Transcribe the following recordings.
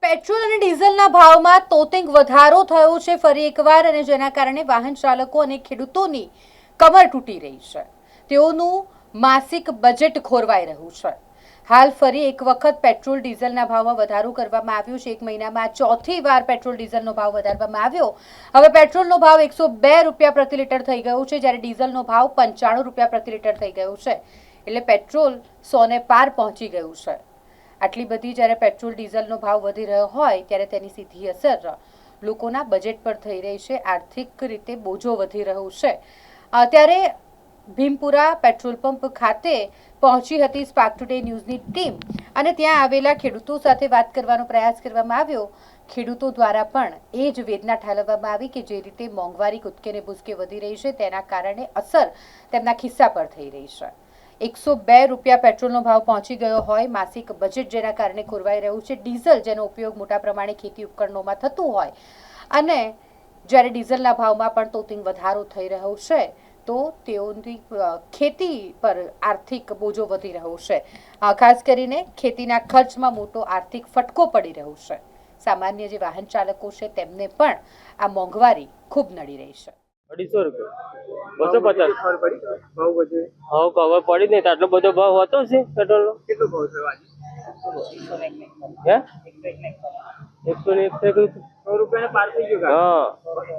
Petrol અને ડીઝલના ભાવમાં તોતિંગ વધારો થયો છે ફરી એકવાર, અને જેના કારણે વાહન ચાલકો અને ખેડૂતોની કમર તૂટી રહી છે. તેઓનું માસિક બજેટ ખોરવાઈ રહ્યું છે. હાલ ફરી એક વખત પેટ્રોલ ડીઝલના ભાવમાં વધારો કરવામાં આવ્યો છે. એક મહિનામાં ચોથી વાર પેટ્રોલ ડીઝલનો ભાવ વધારવામાં આવ્યો. હવે પેટ્રોલનો ભાવ 102 રૂપિયા પ્રતિ લીટર થઈ ગયો છે, જ્યારે ડીઝલનો ભાવ 95 રૂપિયા પ્રતિ લીટર થઈ ગયો છે. એટલે પેટ્રોલ 100 ને પાર પહોંચી ગયું છે. આટલી બધી જ્યારે પેટ્રોલ ડીઝલનો ભાવ વધી રહ્યો હોય ત્યારે તેની સીધી અસર લોકોના બજેટ પર થઈ રહી છે. આર્થિક રીતે બોજો વધી રહ્યો છે. ત્યારે ભીમપુરા પેટ્રોલ પંપ ખાતે પહોંચી હતી સ્પાર્ક ટુડે ન્યૂઝની ટીમ, અને ત્યાં આવેલા ખેડૂતો સાથે વાત કરવાનો પ્રયાસ કરવામાં આવ્યો. ખેડૂતો દ્વારા પણ એ જ વેદના ઠાલવવામાં આવી કે જે રીતે મોંઘવારી કૂદકે ને ભૂસકે વધી રહી છે તેના કારણે અસર તેમના ખિસ્સા પર થઈ રહી છે. 102 રૂપિયા પેટ્રોલનો ભાવ પહોંચી ગયો હોય, માસિક બજેટ જેના કારણે ખોરવાઈ રહ્યું છે. ડીઝલ જેનો ઉપયોગ મોટા પ્રમાણે ખેતી ઉપકરણોમાં થતું હોય, અને જ્યારે ડીઝલના ભાવમાં પણ તોતિંગ વધારો થઈ રહ્યો છે, તો તેઓની ખેતી પર આર્થિક બોજો વધી રહ્યો છે. ખાસ કરીને ખેતીના ખર્ચમાં મોટો આર્થિક ફટકો પડી રહ્યો છે. સામાન્ય જે વાહન ચાલકો છે તેમને પણ આ મોંઘવારી ખૂબ નડી રહી છે. 250 રૂપિયા 250 ભાવ વધે. હા, ખબર પડી નહીં. આટલો બધો ભાવ હતો છે પેટ્રોલ નો? કેટલો ભાવ થયો આજે? હે 101 રૂપિયા પાર થઈ ગયો. હા,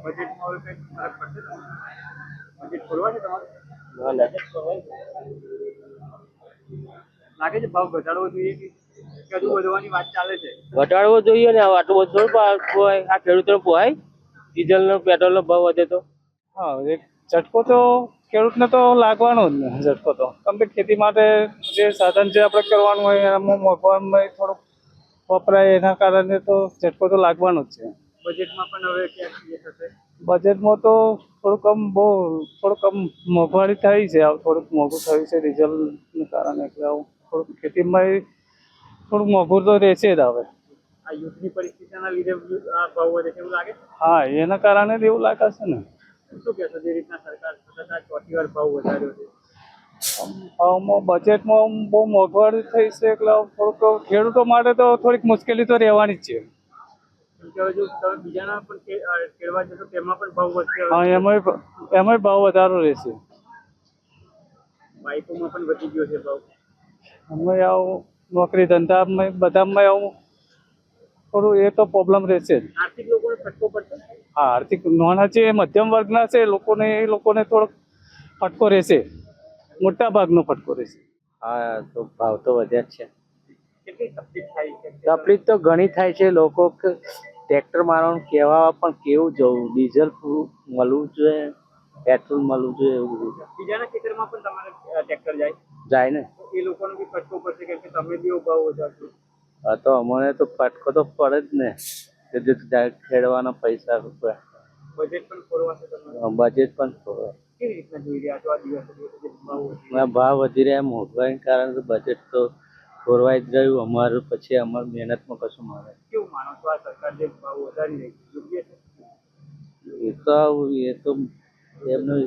બજેટમાં હવે કઈ ફરક પડશે? બજેટ ખોલવા છે તમારે? લાગે છે ભાવ ઘટાડવો જોઈએ કે હજુ વધવાની વાત ચાલે છે? ઘટાડવો જોઈએ ને. આટલું બધું થોડું આ ખેડૂતોને પોહાય? ડીઝલ નો પેટ્રોલ નો ભાવ વધે તો? હા, એક ઝટકો તો ખેડૂતને તો લાગવાનો જ ને. ઝટકો તો કેમ કે ખેતી માટે જે સાધન જે આપણે કરવાનું હોય એમાં મોંઘવારીમાં થોડુંક વપરાય, એના કારણે તો ઝટકો તો લાગવાનો જ છે. બજેટમાં પણ હવે ક્યાંક થશે? બજેટમાં તો થોડુંક મોંઘવારી થઈ છે. થોડુંક મોંઘું થયું છે ડીઝલને કારણે. એટલે આવું થોડુંક ખેતીમાં થોડુંક મોંઘું તો રહેશે જ હવે. આ યુદ્ધની પરિસ્થિતિના લીધે આ ભાવ વધે છે એવું લાગે? હા, એના કારણે જ એવું લાગે છે ને. શું કહેશો જે રીતના સરકાર સતત ચોથી વાર ભાવ વધાર્યો છે? બજેટમાં બહુ મોંઘવારી થઈ છે, એટલે થોડુંક ખેડૂતો માટે તો થોડીક મુશ્કેલી તો રહેવાની જ છે. કેમ કે હવે જો તમે બીજાના પણ ખેડવા જશો તેમાં પણ ભાવ વધશે. હા, એમાંય ભાવ વધારો રહેશે. બાઇકોમાં પણ વધી ગયો છે ભાવ. અમે આવું નોકરી ધંધામાં બધામાં આવું થોડું એ તો પ્રોબ્લેમ રહેશે જ. આર્થિક લોકોને ફટકો પડશે? હા, આર્થિક નાના છે, મધ્યમ વર્ગના છે એ લોકોને થોડોક ફટકો રહેશે. મોટા ભાગનો ફટકો રહેશે. હા, તો ભાવ તો વધ્યા જ છે. કેટલી તકલીફ થાય છે? તકલીફ તો ઘણી થાય છે. લોકો ટ્રેક્ટર મારવાનું કહેવા પણ કેવું જવું, ડીઝલ મળવું જોઈએ, પેટ્રોલ મળવું જોઈએ, એવું બધું. બીજાના ખેતરમાં પણ તમારે ટ્રેક્ટર જાય ને. એ લોકોને બી ફટકો પડશે કેમ કે તમે બી ભાવ વધારશો. હા, તો અમને તો ફટકો તો પડે જ ને. કે જે ખેડવાના પૈસા રૂપિયા. બજેટ પણ ખોરવાશે તમારે? બજેટ પણ ખોરવાય. કેવી રીતના જોઈ રહ્યા છો આ દિવસો? ભાવ વધી રહ્યા, મોંઘવારીને કારણે તો બજેટ તો ખોરવાઈ જ રહ્યું અમારું. પછી અમારી મહેનતમાં કશું મળે? કેવું માનો છો આ સરકાર જે ભાવ વધારી રહી છે યોગ્ય છે? એ તો એમનું